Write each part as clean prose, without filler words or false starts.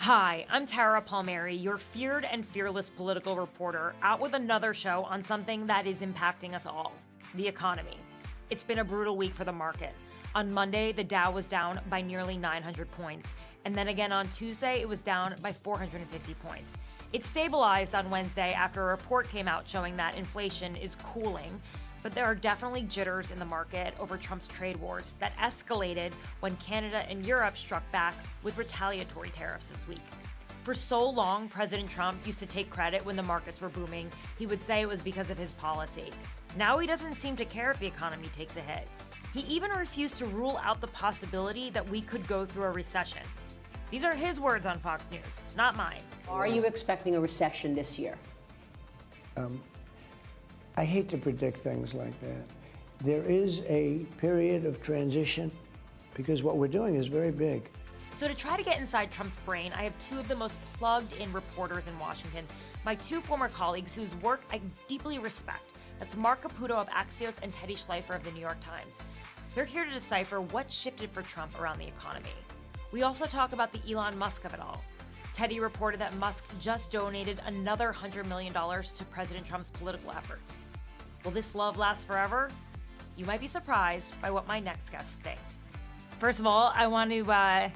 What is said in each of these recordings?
Hi, I'm Tara Palmeri, your feared and fearless political reporter, out with another show on something that is impacting us all, the economy. It's been a brutal week for the market. On Monday, the Dow was down by nearly 900 points, and then again on Tuesday, it was down by 450 points. It stabilized on Wednesday after a report came out showing that inflation is cooling, but there are definitely jitters in the market over Trump's trade wars that escalated when Canada and Europe struck back with retaliatory tariffs this week. For so long, President Trump used to take credit when the markets were booming. He would say it was because of his policy. Now he doesn't seem to care if the economy takes a hit. He even refused to rule out the possibility that we could go through a recession. These are his words on Fox News, not mine. Are you expecting a recession this year? I hate to predict things like that. There is a period of transition because what we're doing is very big. So to try to get inside Trump's brain, I have two of the most plugged-in reporters in Washington, my two former colleagues whose work I deeply respect. That's Marc Caputo of Axios and Teddy Schleifer of the New York Times. They're here to decipher what shifted for Trump around the economy. We also talk about the Elon Musk of it all. Teddy reported that Musk just donated another $100 million to President Trump's political efforts. Will this love last forever? You might be surprised by what my next guests think. First of all, I want to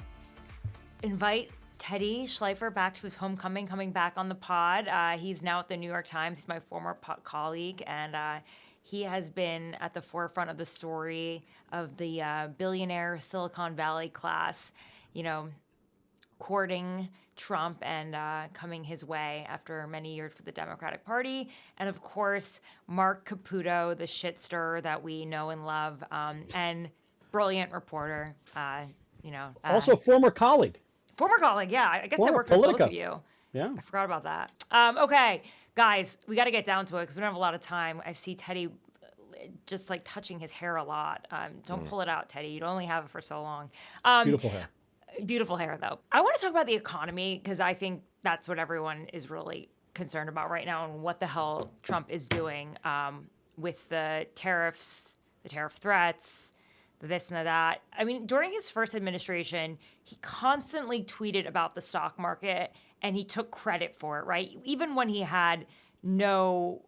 invite Teddy Schleifer back to his homecoming, coming back on the pod. He's now at the New York Times. He's my former colleague, and he has been at the forefront of the story of the billionaire Silicon Valley class, courting Trump and coming his way after many years for the Democratic Party. And of course, Marc Caputo, the shit stirrer that we know and love, and brilliant reporter, also former colleague. Former colleague, yeah. I guess I worked with both of you. Yeah. I forgot about that. Okay, guys, we got to get down to it because we don't have a lot of time. I see Teddy just like touching his hair a lot. Don't pull it out, Teddy. You only have it for so long. Beautiful hair. Beautiful hair, though. I want to talk about the economy because I think that's what everyone is really concerned about right now and what the hell Trump is doing with the tariffs, the tariff threats, the this and the that. I mean, during his first administration, he constantly tweeted about the stock market and he took credit for it, right? Even when he had no,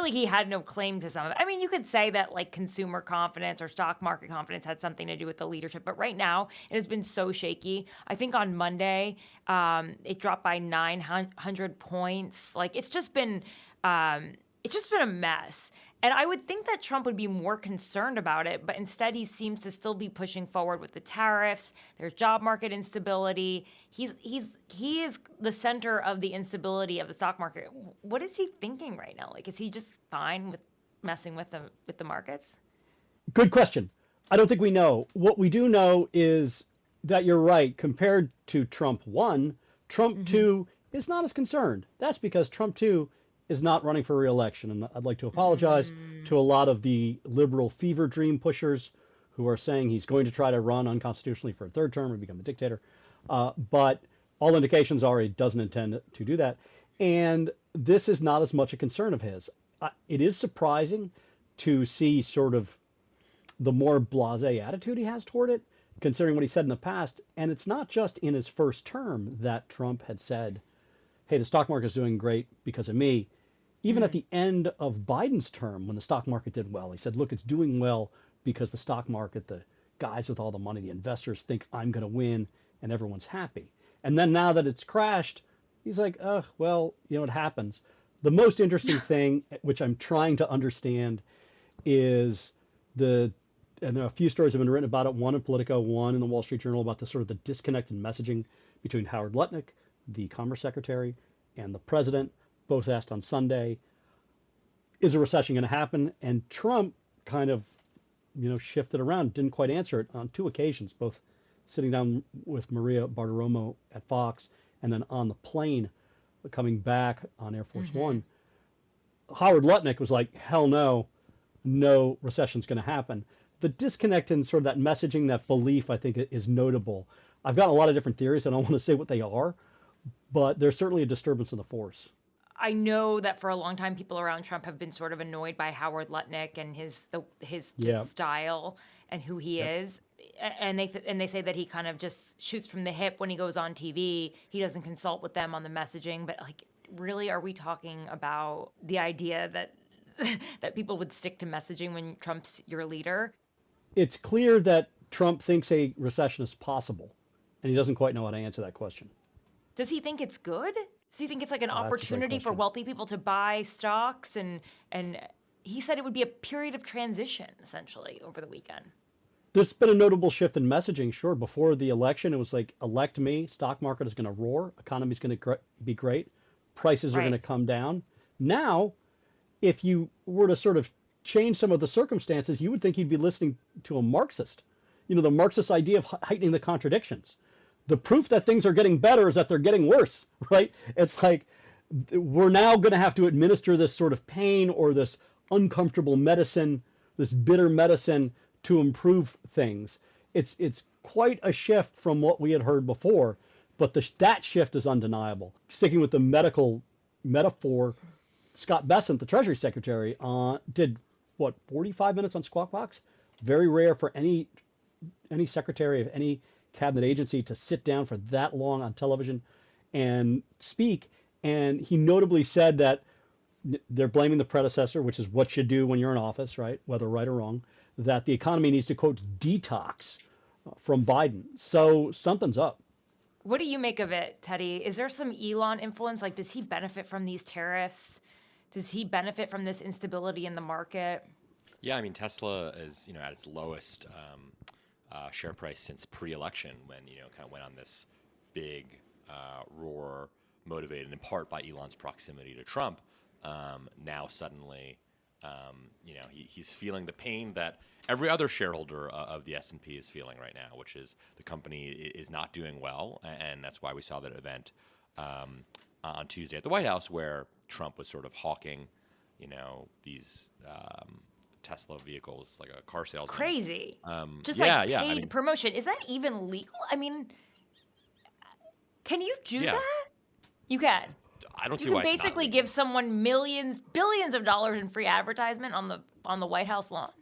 he had no claim to some of it. I mean, you could say that like consumer confidence or stock market confidence had something to do with the leadership, but right now it has been so shaky. I think on Monday, it dropped by 900 points. Like it's just been a mess. And I would think that Trump would be more concerned about it, but instead he seems to still be pushing forward with the tariffs. There's job market instability. He is the center of the instability of the stock market. What is he thinking right now? Like, is he just fine with messing with the markets? Good question. I don't think we know. What we do know is that you're right. Compared to Trump 1, Trump 2 is not as concerned. That's because Trump 2 is not running for re-election. And I'd like to apologize to a lot of the liberal fever dream pushers who are saying he's going to try to run unconstitutionally for a third term or become a dictator. But all indications are he doesn't intend to do that. And this is not as much a concern of his. It is surprising to see sort of the more blasé attitude he has toward it, considering what he said in the past. And it's not just in his first term that Trump had said, hey, the stock market is doing great because of me. Even at the end of Biden's term, when the stock market did well, he said, look, it's doing well because the stock market, the guys with all the money, the investors think I'm going to win and everyone's happy. And then now that it's crashed, he's like, well, it happens. The most interesting thing, which I'm trying to understand, is and there are a few stories have been written about it, one in Politico, one in the Wall Street Journal, about the sort of the disconnect in messaging between Howard Lutnick, the Commerce Secretary, and the President, both asked on Sunday, is a recession going to happen? And Trump kind of, shifted around, didn't quite answer it on two occasions, both sitting down with Maria Bartiromo at Fox and then on the plane coming back on Air Force One. Howard Lutnick was like, hell no recession's going to happen. The disconnect in sort of that messaging, that belief, I think is notable. I've got a lot of different theories. I don't want to say what they are, but there's certainly a disturbance in the force. I know that for a long time, people around Trump have been sort of annoyed by Howard Lutnick and his style and who he is. and they say that he kind of just shoots from the hip when he goes on TV. He doesn't consult with them on the messaging. But like, really, are we talking about the idea that that people would stick to messaging when Trump's your leader? It's clear that Trump thinks a recession is possible, and he doesn't quite know how to answer that question. Does he think it's good? Does he think it's like an That's a great opportunity for question. wealthy people to buy stocks? And he said it would be a period of transition, essentially, over the weekend. There's been a notable shift in messaging. Sure, before the election, it was like, elect me, stock market is going to roar, economy's going to be great, prices are Right. going to come down. Now, if you were to sort of change some of the circumstances, you would think you'd be listening to a Marxist. You know, the Marxist idea of heightening the contradictions. The proof that things are getting better is that they're getting worse, right? It's like we're now going to have to administer this sort of pain or this uncomfortable medicine, this bitter medicine to improve things. It's quite a shift from what we had heard before, but that shift is undeniable. Sticking with the medical metaphor, Scott Bessent, the Treasury Secretary, did 45 minutes on Squawk Box? Very rare for any secretary of any cabinet agency to sit down for that long on television and speak. And he notably said that they're blaming the predecessor, which is what you do when you're in office, right? Whether right or wrong, that the economy needs to, quote, detox from Biden. So something's up. What do you make of it, Teddy? Is there some Elon influence? Like, does he benefit from these tariffs? Does he benefit from this instability in the market? Yeah, I mean, Tesla is, at its lowest share price since pre-election when, kind of went on this big roar motivated in part by Elon's proximity to Trump. Now suddenly, he's feeling the pain that every other shareholder of the S&P is feeling right now, which is the company is not doing well. And that's why we saw that event on Tuesday at the White House where Trump was sort of hawking, these Tesla vehicles like a car salesman. Crazy. Just yeah, paid I mean, promotion. Is that even legal? I mean, can you do that? You can. I don't see You why can it's not basically legal. give someone millions, billions of dollars in free advertisement on the White House lawn.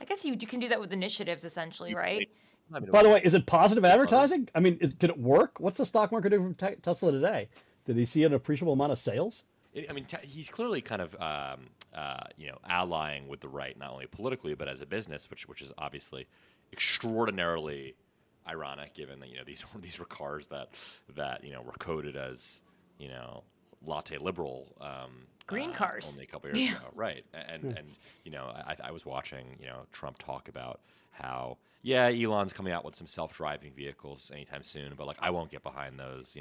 I guess you can do that with initiatives, essentially, right? I mean, By the way, is it positive advertising? I mean, did it work? What's the stock market doing from Tesla today? Did he see an appreciable amount of sales? He's clearly kind of, allying with the right, not only politically but as a business, which is obviously extraordinarily ironic, given that these were cars that were coded as latte liberal Green cars. only a couple years ago, right? And I was watching Trump talk about how Elon's coming out with some self-driving vehicles anytime soon, but I won't get behind those,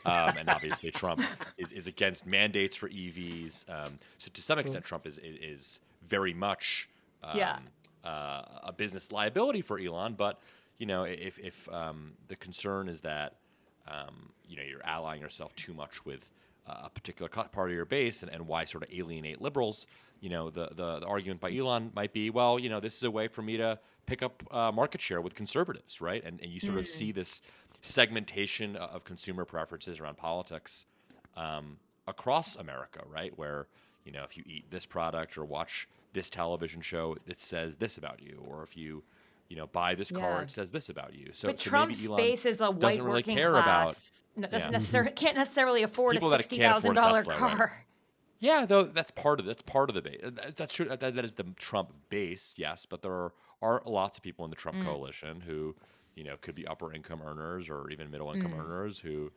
and obviously Trump is against mandates for EVs. So to some extent, Trump is very much a business liability for Elon. But if the concern is that you're allying yourself too much with a particular part of your base and why sort of alienate liberals, the argument by Elon might be, well, this is a way for me to pick up market share with conservatives, right? And you sort of see this segmentation of consumer preferences around politics across America, right? Where, if you eat this product or watch this television show, it says this about you, or if you buy this car, it says this about you. So, But so Trump's maybe Elon base is a white doesn't really working care class. about Can't necessarily afford People a that can't afford a $60,000 Tesla, car. right. Yeah, though that's part of the base. That's true. That is the Trump base, yes. But there are lots of people in the Trump coalition who, could be upper income earners or even middle income earners who,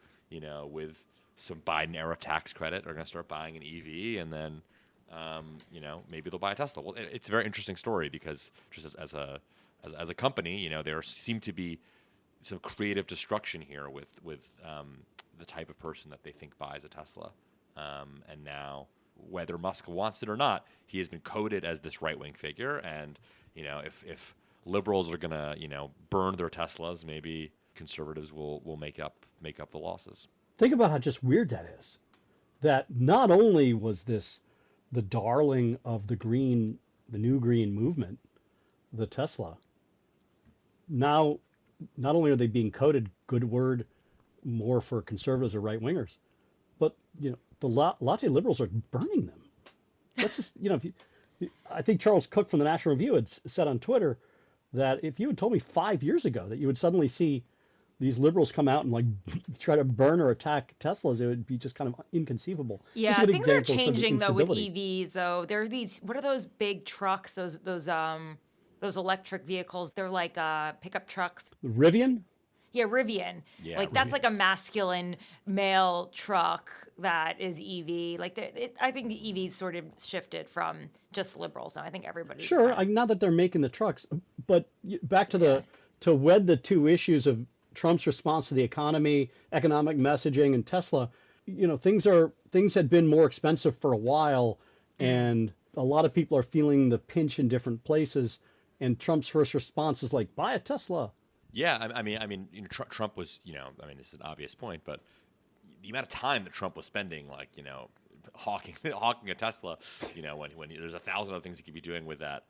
with some Biden era tax credit are going to start buying an EV, and then, maybe they'll buy a Tesla. Well, it's a very interesting story because just as a company, there seem to be some creative destruction here with the type of person that they think buys a Tesla. And now, whether Musk wants it or not, he has been coded as this right-wing figure. And, if liberals are going to, burn their Teslas, maybe conservatives will make up the losses. Think about how just weird that is. That not only was this the darling of the new green movement, the Tesla, now not only are they being coded, good word, more for conservatives or right-wingers, but, the latte liberals are burning them. That's just, I think Charles Cook from the National Review had said on Twitter that if you had told me 5 years ago that you would suddenly see these liberals come out and like try to burn or attack Teslas, it would be just kind of inconceivable. Yeah, just a good things are example of sort of changing though with instability. EVs. Though there are these, what are those big trucks? Those electric vehicles. They're like pickup trucks. Rivian? Yeah, Rivian. Yeah, Like that's like a masculine male truck that is EV. Like I think the EVs sort of shifted from just liberals now. I think everybody's Sure, kind of- not that they're making the trucks, but back to to wed the two issues of Trump's response to the economy, economic messaging, and Tesla. Things had been more expensive for a while, and a lot of people are feeling the pinch in different places. And Trump's first response is like, buy a Tesla. Yeah, I mean, Trump was, this is an obvious point, but the amount of time that Trump was spending, like, hawking a Tesla, when there's 1,000 other things he could be doing with that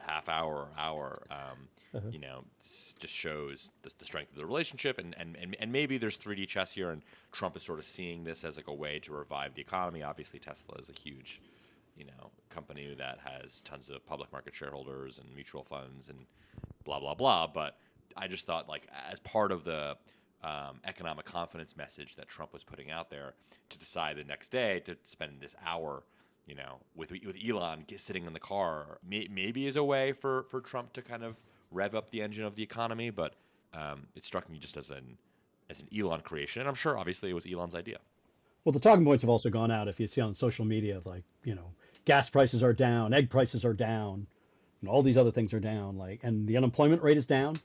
half hour, just shows the strength of the relationship, and maybe there's 3D chess here, and Trump is sort of seeing this as like a way to revive the economy. Obviously, Tesla is a huge, company that has tons of public market shareholders and mutual funds and blah blah blah, but I just thought, like, as part of the economic confidence message that Trump was putting out there, to decide the next day to spend this hour, with Elon sitting in the car, maybe is a way for Trump to kind of rev up the engine of the economy. But it struck me just as an Elon creation, and I'm sure obviously it was Elon's idea. Well, the talking points have also gone out, if you see on social media, like, gas prices are down, egg prices are down, and all these other things are down, like, and the unemployment rate is down.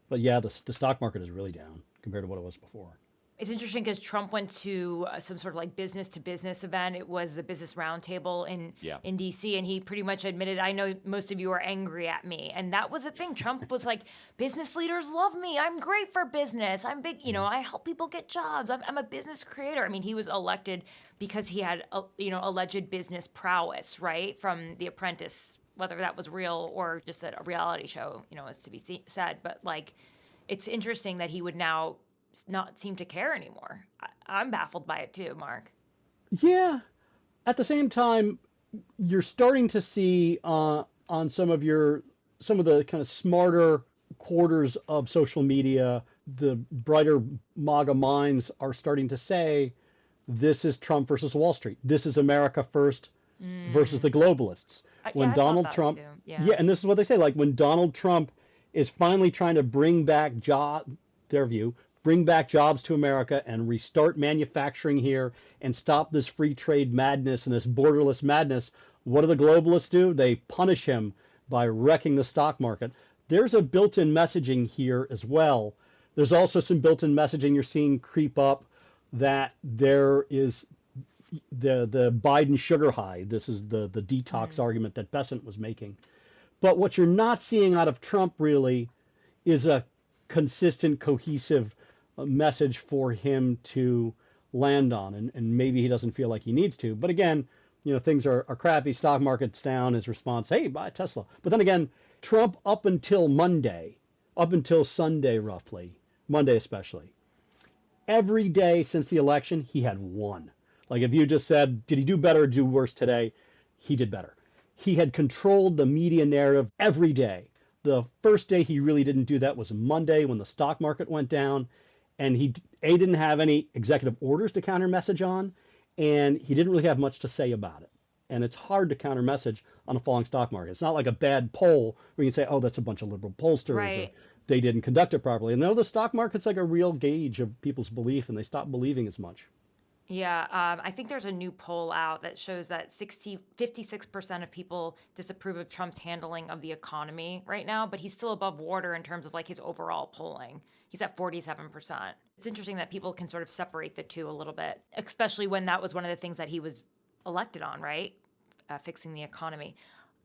But yeah, the stock market is really down compared to what it was before. It's interesting because Trump went to some sort of like business to business event. It was the Business Roundtable in DC, and he pretty much admitted, I know most of you are angry at me. And that was the thing. Trump was like, business leaders love me. I'm great for business. I'm big, I help people get jobs. I'm a business creator. I mean, he was elected because he had, alleged business prowess, right? From The Apprentice, whether that was real or just a reality show, is to be said. But like, it's interesting that he would now not seem to care anymore. I'm baffled by it too, Marc. Yeah. At the same time, you're starting to see on some of the kind of smarter quarters of social media, the brighter MAGA minds are starting to say, this is Trump versus Wall Street. This is America first versus the globalists. When Donald Trump, and this is what they say, like when Donald Trump is finally trying to bring back bring back jobs to America and restart manufacturing here and stop this free trade madness and this borderless madness, what do the globalists do? They punish him by wrecking the stock market. There's a built-in messaging here as well. There's also some built-in messaging you're seeing creep up that there is the Biden sugar high. This is the detox argument that Besant was making. But what you're not seeing out of Trump really is a consistent, cohesive message for him to land on. And maybe he doesn't feel like he needs to. But again, things are crappy. Stock market's down. His response, hey, buy Tesla. But then again, Trump up until Sunday roughly, Monday especially, every day since the election, he had won. Like if you just said, did he do better or do worse today? He did better. He had controlled the media narrative every day. The first day he really didn't do that was Monday when the stock market went down, and he didn't have any executive orders to counter message on, and he didn't really have much to say about it. And it's hard to counter message on a falling stock market. It's not like a bad poll where you can say, oh, that's a bunch of liberal pollsters. Right. Or they didn't conduct it properly. And no, the stock market's like a real gauge of people's belief, and they stop believing as much. Yeah, I think there's a new poll out that shows that 56% of people disapprove of Trump's handling of the economy right now, but he's still above water in terms of like his overall polling. He's at 47%. It's interesting that people can sort of separate the two a little bit, especially when that was one of the things that he was elected on, right? Fixing the economy.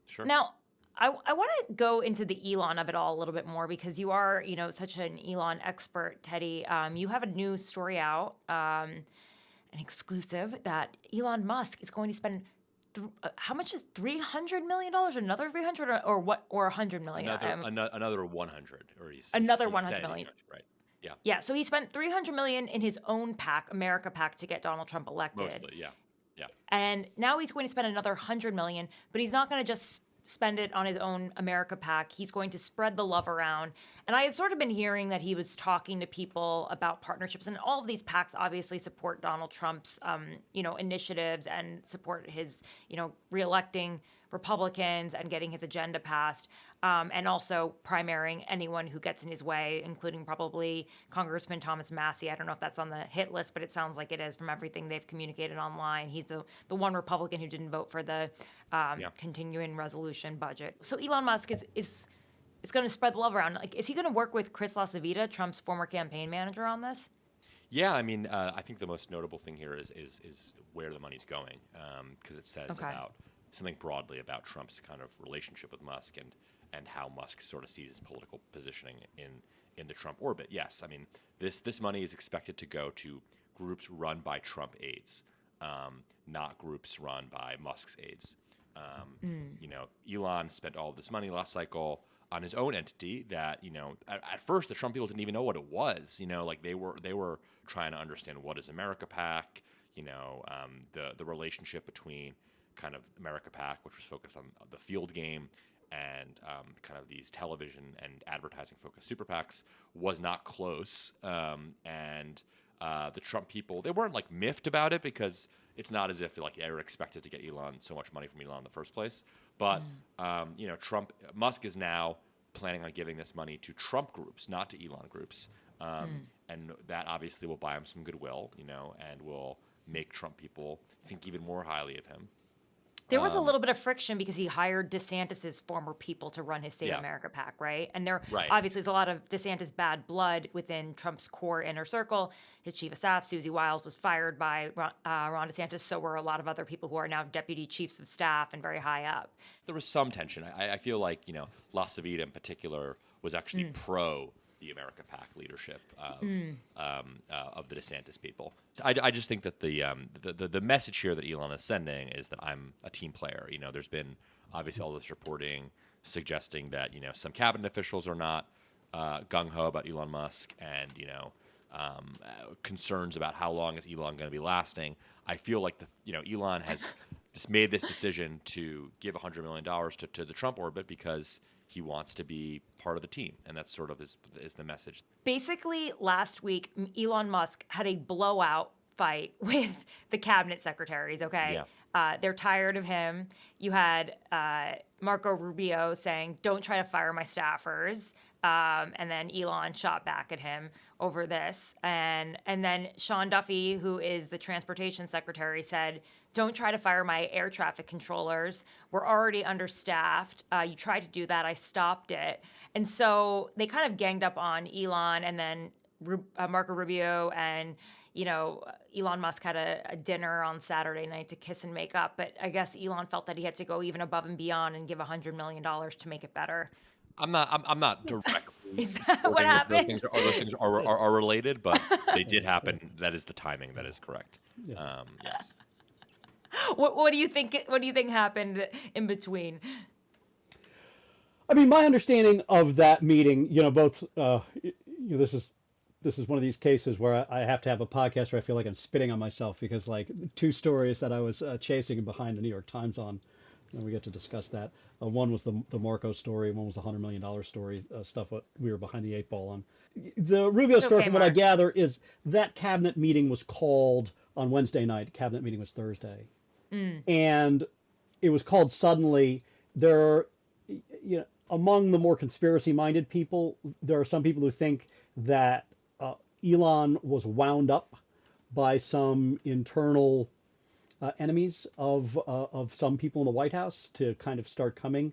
Sure. Now, I want to go into the Elon of it all a little bit more because you are, such an Elon expert, Teddy. You have a new story out. An exclusive that Elon Musk is going to spend how much is $300 million? Another 300 or what? Or 100 million? Another 100, or he's another 100 million. Right. Yeah. Yeah. So he spent $300 million in his own PAC, America PAC, to get Donald Trump elected. Mostly, yeah. And now he's going to spend another $100 million, but he's not going to just spend it on his own America PAC. He's going to spread the love around. And I had sort of been hearing that he was talking to people about partnerships, and all of these PACs obviously support Donald Trump's, initiatives and support his, reelecting Republicans and getting his agenda passed, and also primarying anyone who gets in his way, including probably Congressman Thomas Massie. I don't know if that's on the hit list, but it sounds like it is from everything they've communicated online. He's the one Republican who didn't vote for the continuing resolution budget. So Elon Musk is going to spread the love around. Like, is he going to work with Chris LaCivita, Trump's former campaign manager, on this? Yeah, I mean, I think the most notable thing here is where the money's going, because it says about something broadly about Trump's kind of relationship with Musk and how Musk sort of sees his political positioning in the Trump orbit. Yes, I mean, this money is expected to go to groups run by Trump aides, not groups run by Musk's aides. Elon spent all of this money last cycle on his own entity that, at first the Trump people didn't even know what it was. They were trying to understand what is America PAC, the relationship between kind of America PAC, which was focused on the field game, and kind of these television and advertising focused super PACs was not close. And the Trump people, they weren't like miffed about it, because it's not as if like they were expected to get Elon so much money from Elon in the first place. But Musk is now planning on giving this money to Trump groups, not to Elon groups, and that obviously will buy him some goodwill, and will make Trump people think even more highly of him. There was a little bit of friction because he hired DeSantis's former people to run his State of America PAC, right? And there obviously is a lot of DeSantis bad blood within Trump's core inner circle. His chief of staff, Susie Wiles, was fired by Ron DeSantis. So were a lot of other people who are now deputy chiefs of staff and very high up. There was some tension. I feel like, LaCivita in particular was actually pro the America PAC leadership of the DeSantis people. I just think that the message here that Elon is sending is that I'm a team player. There's been obviously all this reporting suggesting that some cabinet officials are not gung ho about Elon Musk, and concerns about how long is Elon going to be lasting. I feel like Elon has just made this decision to give $100 million to the Trump orbit because he wants to be part of the team, and that's sort of is the message. Basically, last week, Elon Musk had a blowout fight with the cabinet secretaries, okay? Yeah. They're tired of him. You had Marco Rubio saying, "Don't try to fire my staffers." And then Elon shot back at him over this. And then Sean Duffy, who is the transportation secretary, said, "Don't try to fire my air traffic controllers. We're already understaffed. You tried to do that. I stopped it." And so they kind of ganged up on Elon, and then Marco Rubio and Elon Musk had a dinner on Saturday night to kiss and make up. But I guess Elon felt that he had to go even above and beyond and give $100 million to make it better. I'm not directly. Is that what happened? Those things are related, but they did happen. That is the timing. That is correct. Yeah. Yes. What do you think? What do you think happened in between? I mean, my understanding of that meeting, both. This is one of these cases where I have to have a podcast where I feel like I'm spitting on myself, because like two stories that I was chasing behind the New York Times on. And we get to discuss that. One was the Marco story. One was the $100 million story, stuff what we were behind the eight ball on. The Rubio story, from what I gather, is that cabinet meeting was called on Wednesday night. Cabinet meeting was Thursday. And it was called suddenly. There, among the more conspiracy-minded people, there are some people who think that Elon was wound up by some internal enemies of some people in the White House to kind of start coming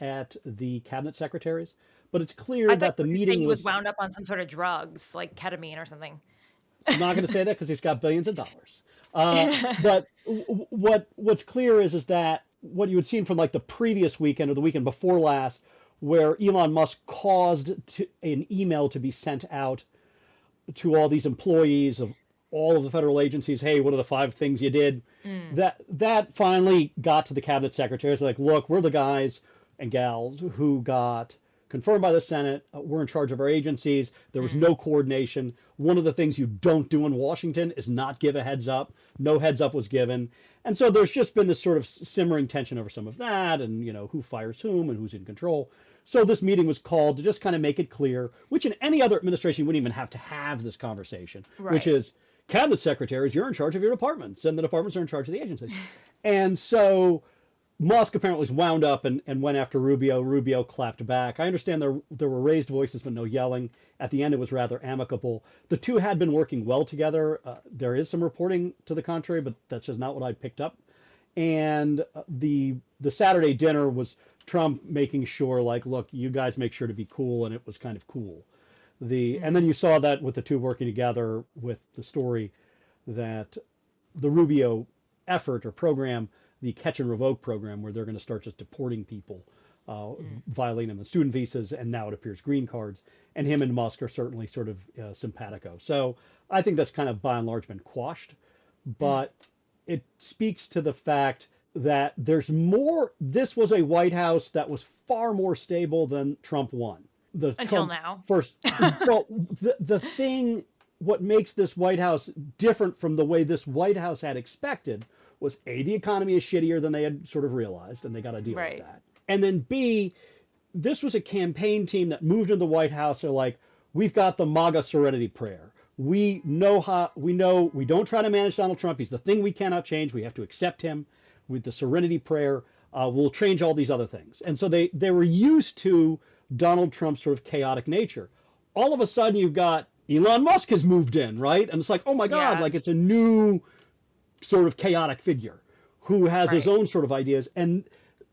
at the cabinet secretaries. But it's clear that the meeting was wound up on some sort of drugs, like ketamine or something. I'm not going to say that because he's got billions of dollars. But what's clear is that what you had seen from like the previous weekend or the weekend before last, where Elon Musk caused an email to be sent out to all these employees of all of the federal agencies, hey, what are the 5 things you did? That finally got to the cabinet secretaries. Like, look, we're the guys and gals who got confirmed by the Senate. We're in charge of our agencies. There was no coordination. one of the things you don't do in Washington is not give a heads up. No heads up was given. And so there's just been this sort of simmering tension over some of that and, who fires whom and who's in control. So this meeting was called to just kind of make it clear, which in any other administration you wouldn't even have to have this conversation, which is cabinet secretaries, you're in charge of your departments and the departments are in charge of the agencies. And so Musk apparently was wound up and went after Rubio. Rubio clapped back. I understand there were raised voices, but no yelling. At the end, it was rather amicable. The two had been working well together. There is some reporting to the contrary, but that's just not what I picked up. And the Saturday dinner was Trump making sure, like, look, you guys make sure to be cool, and it was kind of cool. And then you saw that with the two working together with the story that the Rubio effort or program, the catch and revoke program, where they're going to start just deporting people, violating them with student visas, and now it appears green cards. And him and Musk are certainly sort of simpatico. So I think that's kind of by and large been quashed. But it speaks to the fact that there's more. This was a White House that was far more stable than Trump won. Until now. First, well, the thing, what makes this White House different from the way this White House had expected was A, the economy is shittier than they had sort of realized, and they got to deal with that. And then B, this was a campaign team that moved into the White House. They're like, we've got the MAGA serenity prayer. We know we don't try to manage Donald Trump. He's the thing we cannot change. We have to accept him with the serenity prayer. We'll change all these other things. And so they were used to Donald Trump's sort of chaotic nature. All of a sudden you've got Elon Musk has moved in, right? And it's like, oh my God, like it's a new sort of chaotic figure who has his own sort of ideas. And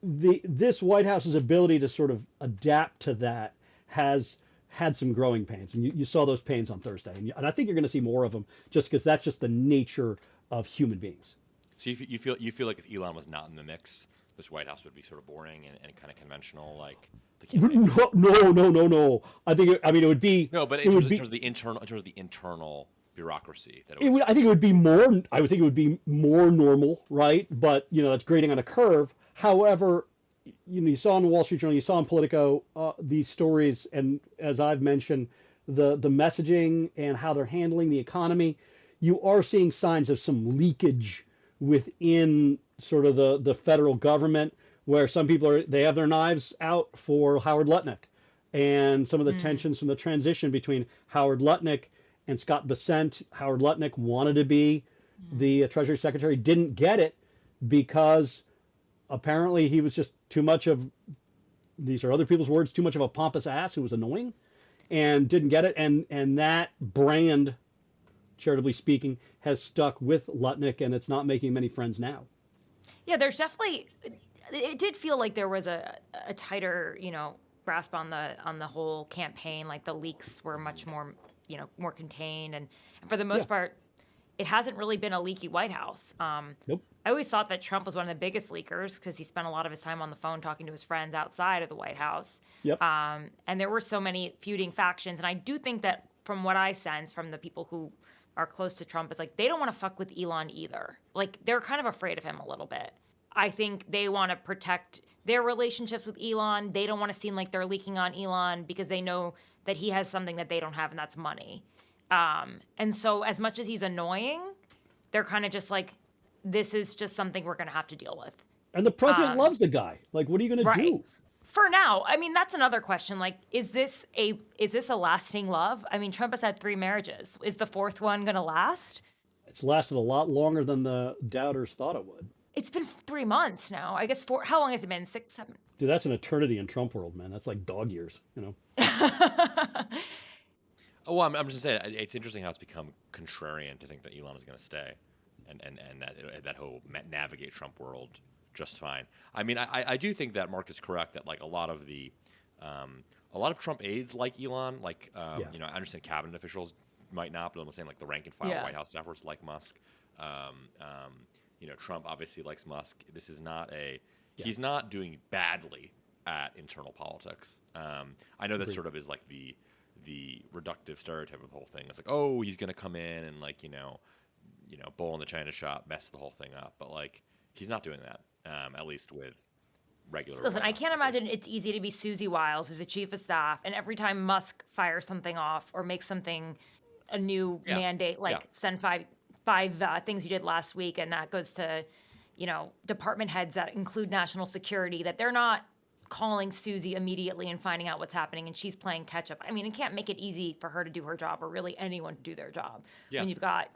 this White House's ability to sort of adapt to that has had some growing pains. And you saw those pains on Thursday. And I think you're going to see more of them just because that's just the nature of human beings. So you feel like if Elon was not in the mix, this White House would be sort of boring and kind of conventional, like the campaign? No. It would be but in terms of the internal bureaucracy, I think it would be more. I would think it would be more normal, right? But that's grading on a curve. However, you saw in the Wall Street Journal, you saw in Politico these stories, and as I've mentioned, the messaging and how they're handling the economy. You are seeing signs of some leakage within sort of the federal government, where some people they have their knives out for Howard Lutnick, and some of the tensions from the transition between Howard Lutnick and Scott Bessent. Howard Lutnick wanted to be the Treasury Secretary, didn't get it because apparently he was just too much of, these are other people's words, too much of a pompous ass who was annoying and didn't get it. And that brand, charitably speaking, has stuck with Lutnick, and it's not making many friends now. Yeah, there's definitely, it did feel like there was a tighter, grasp on the whole campaign. Like the leaks were much more, more contained. And for the most part, it hasn't really been a leaky White House. Nope. I always thought that Trump was one of the biggest leakers because he spent a lot of his time on the phone talking to his friends outside of the White House. Yep. And there were so many feuding factions. And I do think that from what I sense from the people who are close to Trump, it's like they don't want to fuck with Elon either. Like they're kind of afraid of him a little bit. I think they want to protect their relationships with Elon. They don't want to seem like they're leaking on Elon because they know that he has something that they don't have, and that's money. And so as much as he's annoying, they're kind of just like, this is just something we're going to have to deal with. And the president loves the guy. Like, what are you going to do? For now. I mean, that's another question. Like, is this a lasting love? I mean, Trump has had 3 marriages. Is the 4th one going to last? It's lasted a lot longer than the doubters thought it would. It's been 3 months now. I guess 4. How long has it been? 6, 7? Dude, that's an eternity in Trump world, man. That's like dog years, Oh, well, I'm just saying, it's interesting how it's become contrarian to think that Elon is going to stay, and that he'll navigate Trump world just fine. I mean, I do think that Marc is correct that like a lot of Trump aides like Elon, I understand cabinet officials might not, but I'm saying like the rank and file White House staffers like Musk. Trump obviously likes Musk. This is not he's not doing badly at internal politics. I know that sort of is like the reductive stereotype of the whole thing. It's like, oh, he's going to come in and bull in the china shop, mess the whole thing up. But like, he's not doing that, at least with regular. Listen, I can't imagine it's easy to be Susie Wiles, who's a chief of staff, and every time Musk fires something off or makes something a new mandate, like send five things you did last week, and that goes to, department heads that include national security, that they're not calling Susie immediately and finding out what's happening, and she's playing catch up. I mean, it can't make it easy for her to do her job, or really anyone to do their job when you've got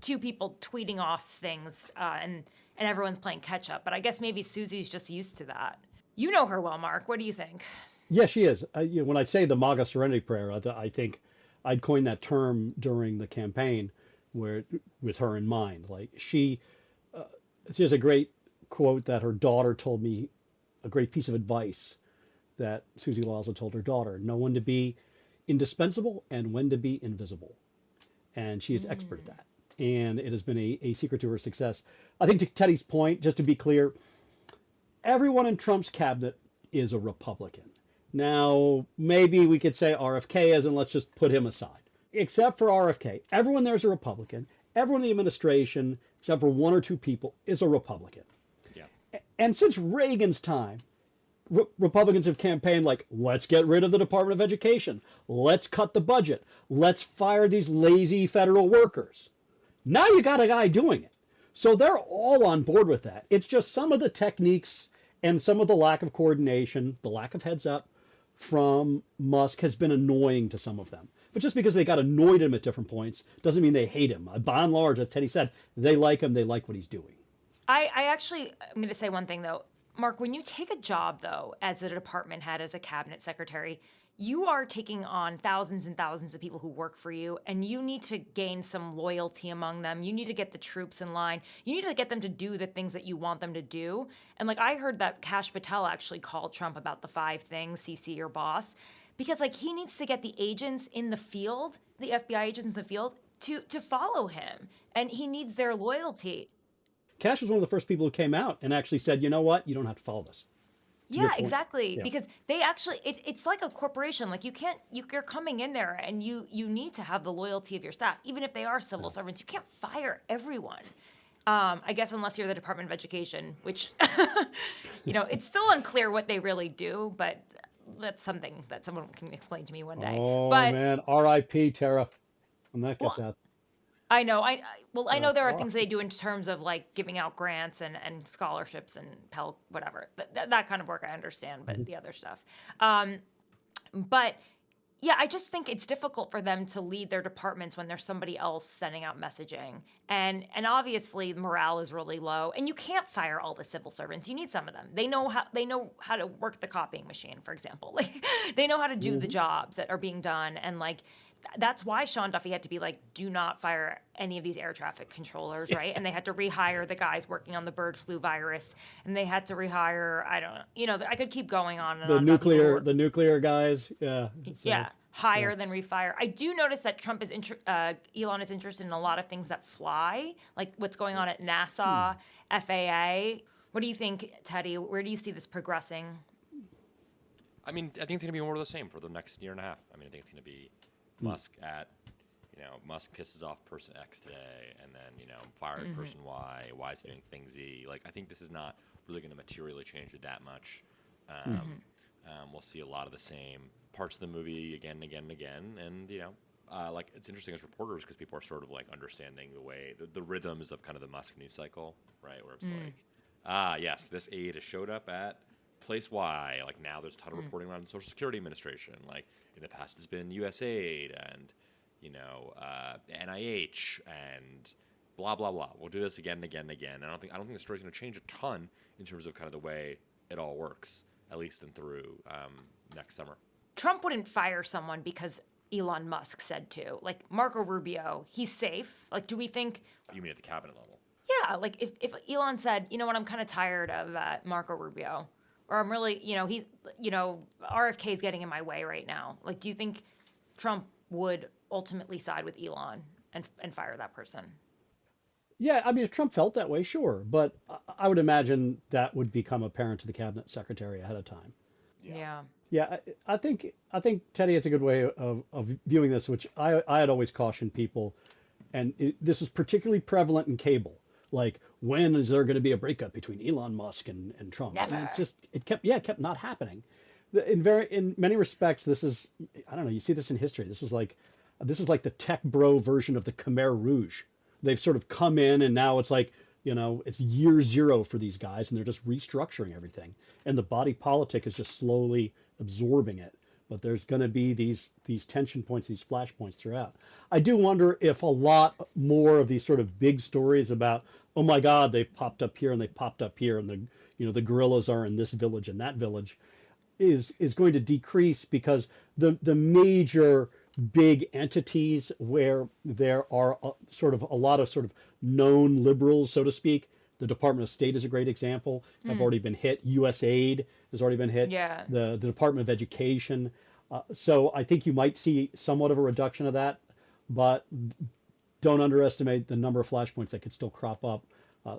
two people tweeting off things and everyone's playing catch up. But I guess maybe Susie's just used to that. You know her well, Marc. What do you think? Yeah, she is. When I say the MAGA Serenity Prayer, I think I'd coined that term during the campaign, with her in mind. Like she has a great quote that her daughter told me, a great piece of advice that Susie Laws had told her daughter: know when to be indispensable and when to be invisible. And she is expert at that. And it has been a secret to her success. I think, to Teddy's point, just to be clear, everyone in Trump's cabinet is a Republican. Now, maybe we could say RFK is, and let's just put him aside. Except for RFK, everyone there's a Republican. Everyone in the administration, except for one or two people, is a Republican. Yeah. And since Reagan's time, Republicans have campaigned like, let's get rid of the Department of Education. Let's cut the budget. Let's fire these lazy federal workers. Now you got a guy doing it. So they're all on board with that. It's just some of the techniques and some of the lack of coordination, the lack of heads up from Musk has been annoying to some of them. But just because they got annoyed at him at different points doesn't mean they hate him. By and large, as Teddy said, they like him. They like what he's doing. I'm going to say one thing, though. Marc, when you take a job, though, as a department head, as a cabinet secretary, you are taking on thousands and thousands of people who work for you, and you need to gain some loyalty among them. You need to get the troops in line. You need to get them to do the things that you want them to do. And I heard that Kash Patel actually called Trump about the 5 things, CC your boss, because he needs to get the agents in the field, the FBI agents in the field, to follow him, and he needs their loyalty. Kash was one of the first people who came out and actually said, you know what, you don't have to follow this. Yeah, exactly. Yeah. Because they actually, it's like a corporation. You're coming in there and you need to have the loyalty of your staff, even if they are civil servants. You can't fire everyone. I guess unless you're the Department of Education, which, it's still unclear what they really do, but that's something that someone can explain to me one day. Oh, man, R.I.P. Tara, when that gets out. I know. I know there are things they do in terms of giving out grants and scholarships and Pell, whatever. That kind of work I understand, but the other stuff. But yeah, I just think it's difficult for them to lead their departments when there's somebody else sending out messaging. And obviously morale is really low, and you can't fire all the civil servants. You need some of them. They know how to work the copying machine, for example. They know how to do the jobs that are being done, and that's why Sean Duffy had to be do not fire any of these air traffic controllers, right? And they had to rehire the guys working on the bird flu virus, and they had to rehire, I could keep going on and on. The nuclear guys, yeah. Hire than refire. I do notice that Elon is interested in a lot of things that fly, like what's going on at NASA, FAA. What do you think, Teddy? Where do you see this progressing? I think it's going to be more of the same for the next year and a half. I think it's going to be Musk Musk pisses off person X today, and then, fires person Y. Y is doing thing Z. I think this is not really going to materially change it that much. We'll see a lot of the same parts of the movie again and again and again. And, it's interesting as reporters because people are sort of understanding the way, the rhythms of kind of the Musk news cycle, right? Where it's yes, this aide has showed up at place Y. Now there's a ton of reporting around the Social Security Administration. In the past it's been USAID and, NIH and blah, blah, blah. We'll do this again and again and again. And I don't think the story's going to change a ton in terms of kind of the way it all works, at least and through next summer. Trump wouldn't fire someone because Elon Musk said to. Marco Rubio, he's safe. Do we think... You mean at the cabinet level? Yeah, if Elon said, you know what, I'm kind of tired of Marco Rubio, or I'm really, RFK is getting in my way right now. Do you think Trump would ultimately side with Elon and fire that person? Yeah, if Trump felt that way, sure. But I would imagine that would become apparent to the cabinet secretary ahead of time. Yeah. Yeah, I think Teddy has a good way of viewing this, which I had always cautioned people, and this was particularly prevalent in cable. When is there going to be a breakup between Elon Musk and Trump? Never. It kept not happening. In many respects, this is, I don't know, you see this in history. This is This is like the tech bro version of the Khmer Rouge. They've sort of come in, and now it's like, it's year zero for these guys, and they're just restructuring everything. And the body politic is just slowly absorbing it. But there's going to be these tension points, these flashpoints throughout. I do wonder if a lot more of these sort of big stories about, oh my God, they've popped up here and they popped up here, and the guerrillas are in this village and that village, is going to decrease, because the major big entities where there are a lot of sort of known liberals, so to speak. The Department of State is a great example. Have already been hit. USAID has already been hit. Yeah. The Department of Education. So I think you might see somewhat of a reduction of that, but don't underestimate the number of flashpoints that could still crop up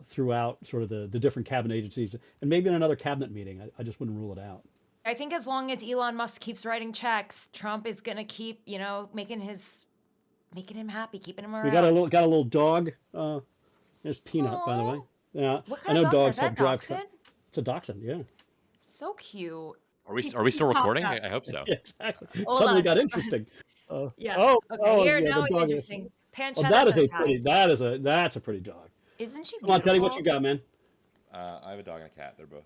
throughout sort of the different cabinet agencies, and maybe in another cabinet meeting. I just wouldn't rule it out. I think as long as Elon Musk keeps writing checks, Trump is going to keep, making him happy, keeping him around. We got a little dog. There's Peanut, by the way. Yeah, What kind of dog is that? Dachshund? It's a dachshund, yeah. So cute. Are we still recording? I hope so. Yeah, exactly. Hold Suddenly on. got interesting. Yeah. Oh, okay. Here yeah, now the it's dog interesting. Oh, that's a pretty dog. Isn't she beautiful? Come on, Teddy, what you got, man? I have a dog and a cat. They're both.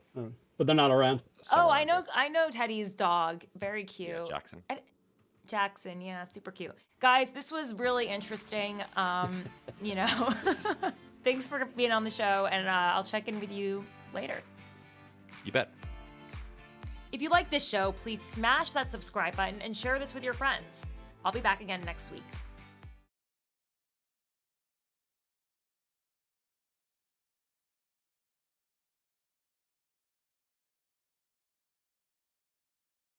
But they're not around. Oh, I know Teddy's dog. Very cute. Yeah, Jackson. Jackson, yeah, super cute. Guys, this was really interesting. Thanks for being on the show, and I'll check in with you later. You bet. If you like this show, please smash that subscribe button and share this with your friends. I'll be back again next week.